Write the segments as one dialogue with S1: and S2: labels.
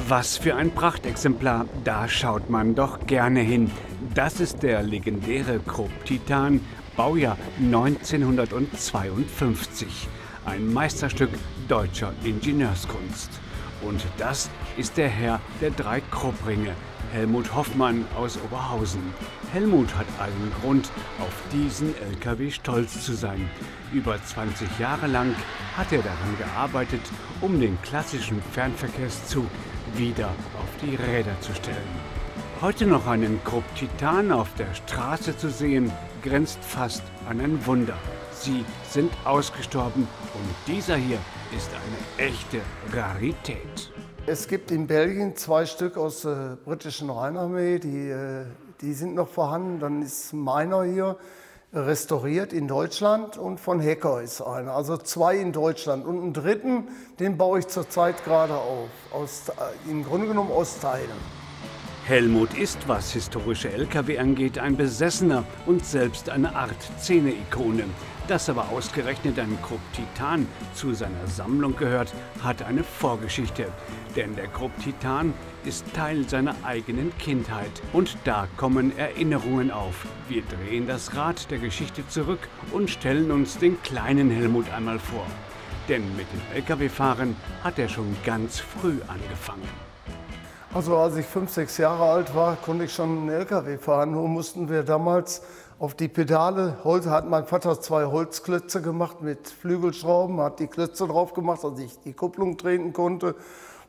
S1: Was für ein Prachtexemplar, da schaut man doch gerne hin. Das ist der legendäre Krupp Titan, Baujahr 1952. Ein Meisterstück deutscher Ingenieurskunst. Und das ist der Herr der 3 Kruppringe, Helmut Hoffmann aus Oberhausen. Helmut hat allen Grund, auf diesen LKW stolz zu sein. Über 20 Jahre lang hat er daran gearbeitet, um den klassischen Fernverkehrszug wieder auf die Räder zu stellen. Heute noch einen Krupp Titan auf der Straße zu sehen, grenzt fast an ein Wunder. Sie sind ausgestorben und dieser hier ist eine echte Rarität.
S2: Es gibt in Belgien 2 Stück aus der britischen Rheinarmee, die sind noch vorhanden. Dann ist meiner hier restauriert in Deutschland und von Hecker ist einer. Also 2 in Deutschland und einen dritten, den baue ich zurzeit gerade auf, im Grunde genommen aus Teilen.
S1: Helmut ist, was historische LKW angeht, ein Besessener und selbst eine Art Szene-Ikone. Dass aber ausgerechnet ein Krupp Titan zu seiner Sammlung gehört, hat eine Vorgeschichte. Denn der Krupp Titan ist Teil seiner eigenen Kindheit. Und da kommen Erinnerungen auf. Wir drehen das Rad der Geschichte zurück und stellen uns den kleinen Helmut einmal vor. Denn mit dem LKW-Fahren hat er schon ganz früh angefangen.
S2: Also als ich 5, 6 Jahre alt war, konnte ich schon einen LKW fahren. Nur mussten wir damals auf die Pedale, hat mein Vater 2 Holzklötze gemacht mit Flügelschrauben, hat die Klötze drauf gemacht, dass ich die Kupplung drehen konnte.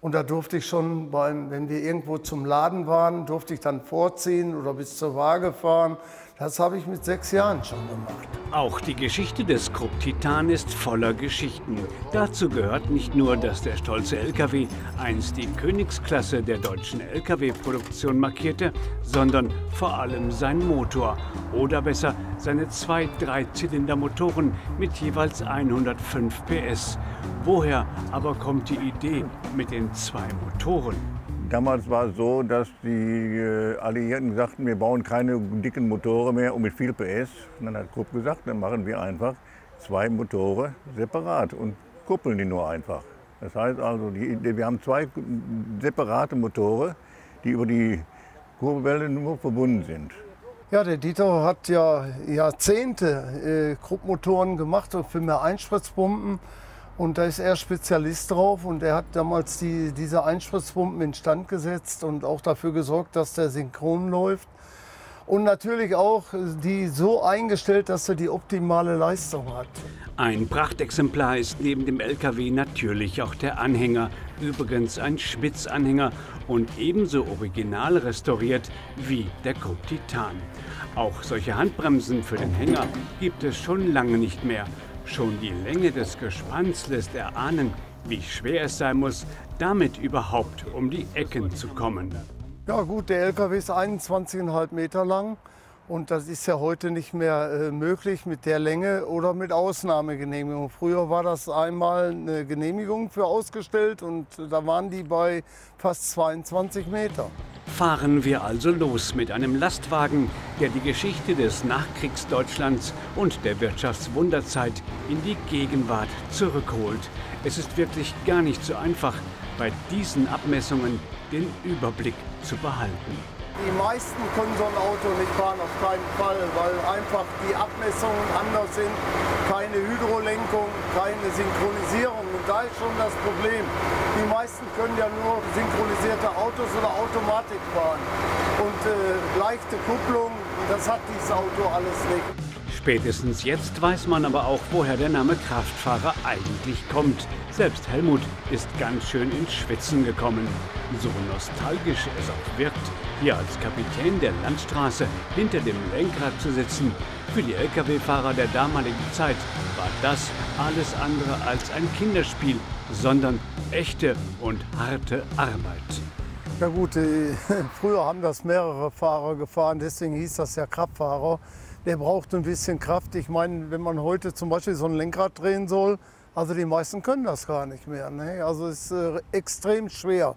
S2: Und da durfte ich schon, wenn wir irgendwo zum Laden waren, durfte ich dann vorziehen oder bis zur Waage fahren. Das habe ich mit 6 Jahren schon gemacht.
S1: Auch die Geschichte des Krupp Titan ist voller Geschichten. Dazu gehört nicht nur, dass der stolze LKW einst die Königsklasse der deutschen LKW-Produktion markierte, sondern vor allem sein Motor. Oder besser seine 2 Dreizylindermotoren mit jeweils 105 PS. Woher aber kommt die Idee mit den 2 Motoren?
S3: Damals war es so, dass die Alliierten sagten, wir bauen keine dicken Motoren mehr und mit viel PS. Und dann hat Krupp gesagt, dann machen wir einfach 2 Motoren separat und kuppeln die nur einfach. Das heißt also, wir haben 2 separate Motoren, die über die Kurbelwelle nur verbunden sind.
S2: Ja, der Dieter hat ja Jahrzehnte Krupp-Motoren gemacht für mehr Einspritzpumpen. Und da ist er Spezialist drauf und er hat damals diese Einspritzpumpen instand gesetzt und auch dafür gesorgt, dass der synchron läuft. Und natürlich auch die so eingestellt, dass er die optimale Leistung hat.
S1: Ein Prachtexemplar ist neben dem LKW natürlich auch der Anhänger. Übrigens ein Schmitz-Anhänger und ebenso original restauriert wie der Krupp Titan. Auch solche Handbremsen für den Hänger gibt es schon lange nicht mehr. Schon die Länge des Gespanns lässt erahnen, wie schwer es sein muss, damit überhaupt um die Ecken zu kommen.
S2: Ja gut, der LKW ist 21,5 Meter lang und das ist ja heute nicht mehr möglich mit der Länge oder mit Ausnahmegenehmigung. Früher war das einmal eine Genehmigung für ausgestellt und da waren die bei fast 22 Meter.
S1: Fahren wir also los mit einem Lastwagen, der die Geschichte des Nachkriegsdeutschlands und der Wirtschaftswunderzeit in die Gegenwart zurückholt. Es ist wirklich gar nicht so einfach, bei diesen Abmessungen den Überblick zu behalten.
S2: Die meisten können so ein Auto nicht fahren, auf keinen Fall, weil einfach die Abmessungen anders sind. Keine Hydrolenkung, keine Synchronisierung. Und da ist schon das Problem. Die meisten können ja nur synchronisierte Autos oder Automatik fahren. Und leichte Kupplung, das hat dieses Auto alles nicht.
S1: Spätestens jetzt weiß man aber auch, woher der Name Kraftfahrer eigentlich kommt. Selbst Helmut ist ganz schön ins Schwitzen gekommen. So nostalgisch es auch wirkt, hier als Kapitän der Landstraße hinter dem Lenkrad zu sitzen. Für die Lkw-Fahrer der damaligen Zeit war das alles andere als ein Kinderspiel, sondern echte und harte Arbeit.
S2: Ja gut, früher haben das mehrere Fahrer gefahren, deswegen hieß das ja Kraftfahrer. Der braucht ein bisschen Kraft. Ich meine, wenn man heute zum Beispiel so ein Lenkrad drehen soll, also die meisten können das gar nicht mehr. Ne? Also es ist extrem schwer.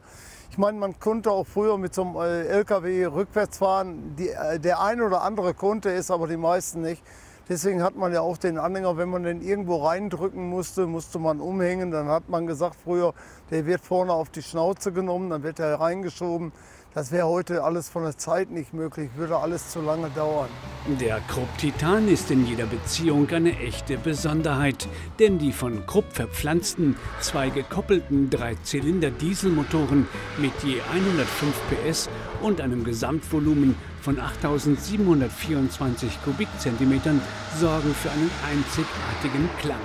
S2: Ich meine, man konnte auch früher mit so einem LKW rückwärts fahren. Der eine oder andere konnte es, aber die meisten nicht. Deswegen hat man ja auch den Anhänger, wenn man den irgendwo reindrücken musste, musste man umhängen. Dann hat man gesagt früher, der wird vorne auf die Schnauze genommen, dann wird er reingeschoben. Das wäre heute alles von der Zeit nicht möglich, würde alles zu lange dauern.
S1: Der Krupp Titan ist in jeder Beziehung eine echte Besonderheit, denn die von Krupp verpflanzten, zwei gekoppelten 3-Zylinder-Dieselmotoren mit je 105 PS und einem Gesamtvolumen von 8.724 Kubikzentimetern sorgen für einen einzigartigen Klang.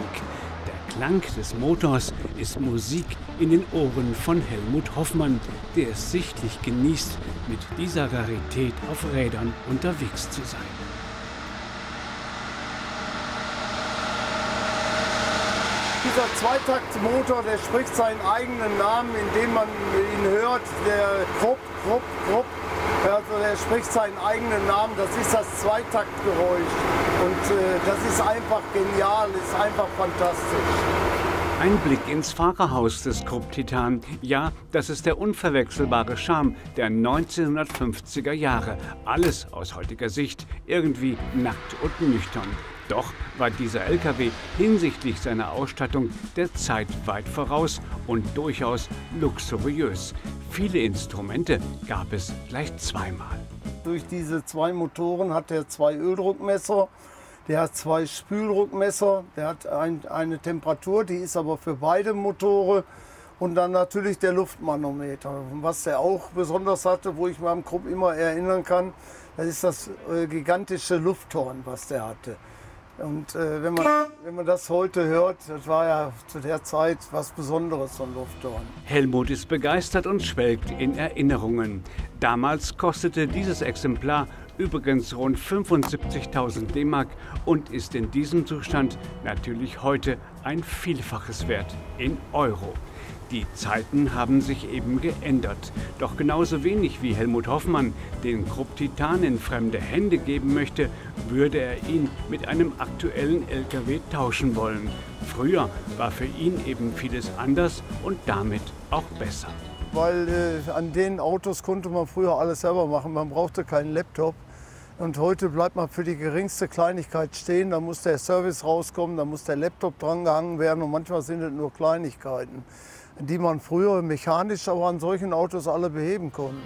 S1: Der Klang des Motors ist Musik in den Ohren von Helmut Hoffmann, der es sichtlich genießt, mit dieser Rarität auf Rädern unterwegs zu sein.
S2: Dieser Zweitaktmotor, der spricht seinen eigenen Namen, indem man ihn hört, der Krupp, Krupp, Krupp. Also der spricht seinen eigenen Namen, das ist das Zweitaktgeräusch. Und das ist einfach genial, ist einfach fantastisch.
S1: Ein Blick ins Fahrerhaus des Krupp Titan. Ja, das ist der unverwechselbare Charme der 1950er Jahre. Alles aus heutiger Sicht irgendwie nackt und nüchtern. Doch war dieser LKW hinsichtlich seiner Ausstattung der Zeit weit voraus und durchaus luxuriös. Viele Instrumente gab es gleich zweimal.
S2: Durch diese zwei Motoren hat er zwei Öldruckmesser, der hat zwei Spüldruckmesser, der hat eine Temperatur, die ist aber für beide Motoren. Und dann natürlich der Luftmanometer. Und was der auch besonders hatte, wo ich mich am Krupp immer erinnern kann, das ist das gigantische Lufthorn, was der hatte. Und wenn man das heute hört, das war ja zu der Zeit was Besonderes, so ein Lufthorn.
S1: Helmut ist begeistert und schwelgt in Erinnerungen. Damals kostete dieses Exemplar übrigens rund 75.000 D-Mark und ist in diesem Zustand natürlich heute ein Vielfaches wert in Euro. Die Zeiten haben sich eben geändert. Doch genauso wenig wie Helmut Hoffmann den Krupp Titan in fremde Hände geben möchte, würde er ihn mit einem aktuellen LKW tauschen wollen. Früher war für ihn eben vieles anders und damit auch besser.
S2: Weil an den Autos konnte man früher alles selber machen, man brauchte keinen Laptop. Und heute bleibt man für die geringste Kleinigkeit stehen, da muss der Service rauskommen, da muss der Laptop dran gehangen werden und manchmal sind es nur Kleinigkeiten, die man früher mechanisch aber an solchen Autos alle beheben konnte.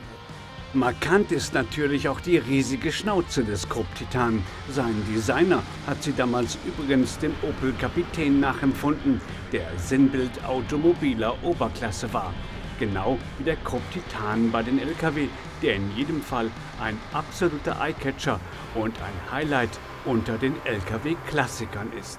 S1: Markant ist natürlich auch die riesige Schnauze des Krupp Titan. Sein Designer hat sie damals übrigens dem Opel Kapitän nachempfunden, der Sinnbild automobiler Oberklasse war. Genau wie der Krupp Titan bei den LKW, der in jedem Fall ein absoluter Eyecatcher und ein Highlight unter den LKW-Klassikern ist.